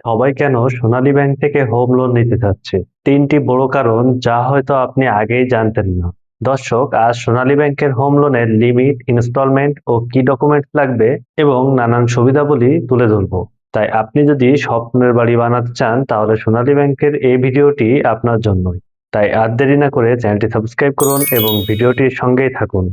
সবাই কেন সোনালী ব্যাংক থেকে হোম লোন নিতে চাচ্ছে? তিনটি বড় কারণ যা হয়তো আপনি আগেই জানতেন না। দর্শক, আজ সোনালী ব্যাংকের হোম লোনের লিমিট, ইনস্টলমেন্ট ও কি ডকুমেন্টস লাগবে এবং নানান সুবিধাবলী তুলে ধরবো। তাই আপনি যদি স্বপ্নের বাড়ি বানাতে চান তাহলে সোনালী ব্যাংকের এই ভিডিওটি আপনার জন্যই। তাই আর দেরি না করে চ্যানেলটি সাবস্ক্রাইব করুন এবং ভিডিওটির সঙ্গেই থাকুন।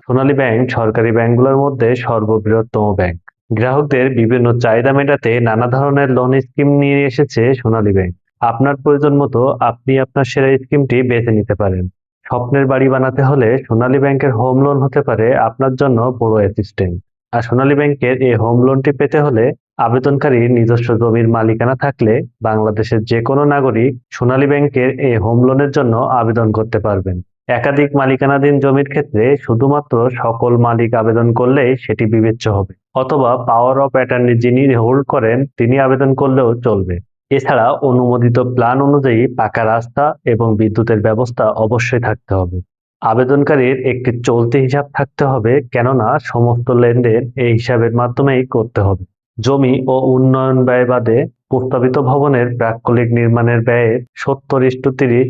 সোনালী ব্যাংক সরকারি ব্যাংকগুলোর মধ্যে সর্ববৃহত্তম ব্যাংক। গ্রাহকদের বিভিন্ন চাহিদা মেটাতে নানা ধরনের লোন স্কিম নিয়ে এসেছে সোনালী ব্যাংক। আপনার প্রয়োজন মতো আপনি আপনার সেরা স্কিমটি বেছে নিতে পারেন। স্বপ্নের বাড়ি বানাতে হলে সোনালী ব্যাংকের হোম লোন হতে পারে আপনার জন্য বড় অ্যাসিস্ট্যান্ট। আর সোনালী ব্যাংকের এই হোম লোনটি পেতে হলে আবেদনকারীর নিজস্ব জমির মালিকানা থাকলে বাংলাদেশের যে কোনো নাগরিক সোনালী ব্যাংকের এই হোম লোনের জন্য আবেদন করতে পারবেন। একাধিক মালিকানাধীন জমির ক্ষেত্রে শুধুমাত্র সকল মালিক আবেদন করলেই সেটি বিবেচ্য হবে, অথবা পাওয়ার অফ অ্যাটর্নি যিনি হোল্ড করেন তিনি আবেদন করলেও চলবে। এছাড়া অনুমোদিত প্ল্যান অনুযায়ী পাকা রাস্তা এবং বিদ্যুতের ব্যবস্থা অবশ্যই থাকতে হবে। আবেদনকারীর একটি চলতি হিসাব থাকতে হবে, কেননা সমস্ত লেনদেন এই হিসাবের মাধ্যমেই করতে হবে। জমি ও উন্নয়ন ব্যয় বাদে প্রস্তাবিত ভবনের প্রাক্কলিক নির্মাণের ব্যয়ের 70:30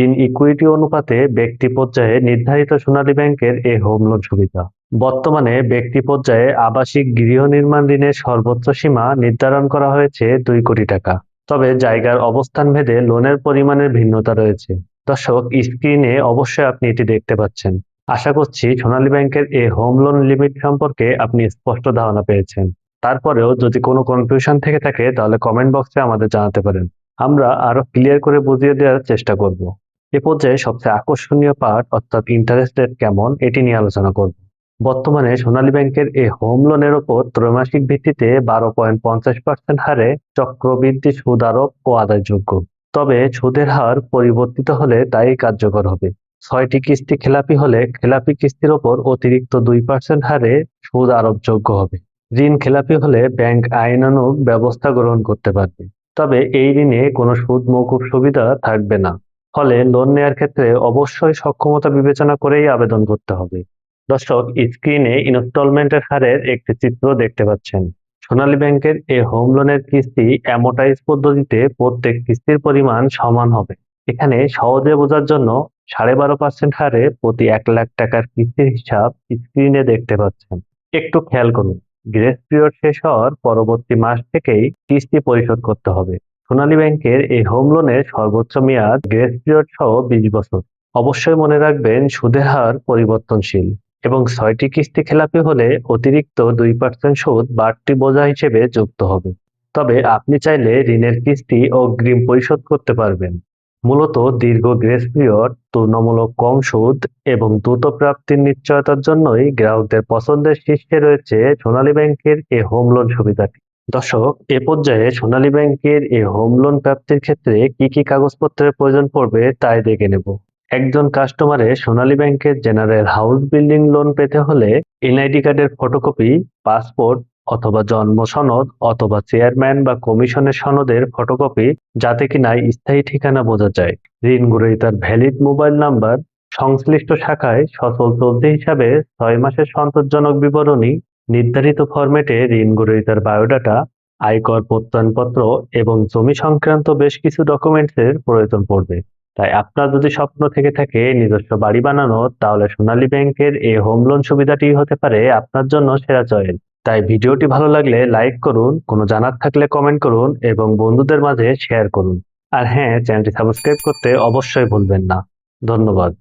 ঋণ ইকুইটি অনুপাতে ব্যক্তি পর্যায়ে নির্ধারিত সোনালী ব্যাংকের এই হোম লোন সুবিধা। বর্তমানে ব্যক্তি পর্যায়ে আবাসিক গৃহ নির্মাণ ঋণের সর্বোচ্চ সীমা নির্ধারণ করা হয়েছে 2 কোটি টাকা। তবে জায়গার অবস্থান ভেদে লোনের পরিমাণের ভিন্নতা রয়েছে। দর্শক, স্ক্রিনে অবশ্যই আপনি এটি দেখতে পাচ্ছেন। আশা করছি সোনালী ব্যাংকের এই হোম লোন লিমিট সম্পর্কে আপনি স্পষ্ট ধারণা পেয়েছেন। তারপরেও যদি কোনো কনফিউশন থেকে থাকে তাহলে কমেন্ট বক্সে আমাদের জানাতে পারেন। আমরা আরো ক্লিয়ার করে বুঝিয়ে দেওয়ার চেষ্টা করব। এ পর্যায়ে সবচেয়ে আকর্ষণীয় পার্ট অর্থাৎ ইন্টারেস্ট রেট কেমন এটি নিয়ে আলোচনা করব। বর্তমানে সোনালী ব্যাংকের এই হোম লোনের ওপর ত্রৈমাসিক ভিত্তিতে 12.50% হারে চক্রবৃদ্ধি সুদ আরোপ ও আদায়যোগ্য। তবে সুদের হার পরিবর্তিত হলে তাই কার্যকর হবে। 6টি কিস্তি খেলাপি হলে খেলাপি কিস্তির ওপর অতিরিক্ত 2% হারে সুদ আরোপযোগ্য হবে। ঋণ খেলাপি হলে ব্যাংক আইনানুগ ব্যবস্থা গ্রহণ করতে পারবে। তবে এই ঋণে কোনো সুদ মওকুফ সুবিধা থাকবে না। ফলে লোন নেয়ার ক্ষেত্রে অবশ্যই সক্ষমতা বিবেচনা করেই আবেদন করতে হবে। দর্শক, স্ক্রিনে ইনস্টলমেন্টের হারের একটি চিত্র দেখতে পাচ্ছেন। সোনালী ব্যাংকের এই হোম লোনের কিস্তি অ্যামোর্টাইজ পদ্ধতিতে প্রত্যেক কিস্তির পরিমাণ সমান হবে। এখানে সহজে বোঝার জন্য 12.5% হারে প্রতি 1 লাখ টাকার কিস্তির হিসাব স্ক্রিনে দেখতে পাচ্ছেন। একটু খেয়াল করুন, গ্রেস পিরিয়ড শেষ হওয়ার পরবর্তী মাস থেকেই কিস্তি পরিশোধ করতে হবে। সোনালী ব্যাংকের এই হোম লোনের সর্বোচ্চ মেয়াদ গ্রেস পিরিয়ড সহ 20 বছর। অবশ্যই মনে রাখবেন সুদের হার পরিবর্তনশীল এবং 6টি কিস্তি খেলাপি হলে অতিরিক্ত 2% সুদ বাড়তি বোঝা হিসেবে যুক্ত হবে। তবে আপনি চাইলে ঋণের কিস্তি অগ্রিম পরিশোধ করতে পারবেন। মূলত দীর্ঘ গ্রেস পিরিয়ড, তুলনামূলক কম সুদ এবং দ্রুত প্রাপ্তির নিশ্চয়তার জন্যই গ্রাহকদের পছন্দের শীর্ষে রয়েছে সোনালী ব্যাংকের এই হোম লোন সুবিধাটি। দর্শক, এ পর্যায়ে সোনালী ব্যাংকের এই হোম লোন প্রাপ্তির ক্ষেত্রে কি কি কাগজপত্রের প্রয়োজন পড়বে তাই দেখে নেব। একজন কাস্টমারের সোনালী ব্যাংকের জেনারেল হাউস বিল্ডিং লোন পেতে হলে এনআইডি কার্ডের ফটোকপি, পাসপোর্ট অথবা জন্ম সনদ অথবা চেয়ারম্যান বা কমিশনের সনদের ফটোকপি, যাতে কিনা স্থায়ী ঠিকানা বোঝা যায়, ঋণ গ্রহীতার ভ্যালিড মোবাইল নাম্বার, সংশ্লিষ্ট শাখায় সচল চলতি হিসাবে 6 মাসের সন্তোষজনক বিবরণী, নির্ধারিত ফরম্যাটে ঋণ গ্রহীতার বায়োডাটা, আয়কর প্রত্যয়নপত্র এবং জমি সংক্রান্ত বেশ কিছু ডকুমেন্টসের প্রয়োজন পড়বে। তাই আপনার যদি স্বপ্ন থেকে থাকে নিজস্ব বাড়ি বানানোর, তাহলে সোনালী ব্যাংকের এই হোম লোন সুবিধাটি হতে পারে আপনার জন্য সেরা চয়েস। তাই ভিডিওটি ভালো লাগলে লাইক করুন, কোনো জানার থাকলে কমেন্ট করুন এবং বন্ধুদের মাঝে শেয়ার করুন। আর হ্যাঁ, চ্যানেলটি সাবস্ক্রাইব করতে অবশ্যই ভুলবেন না। ধন্যবাদ।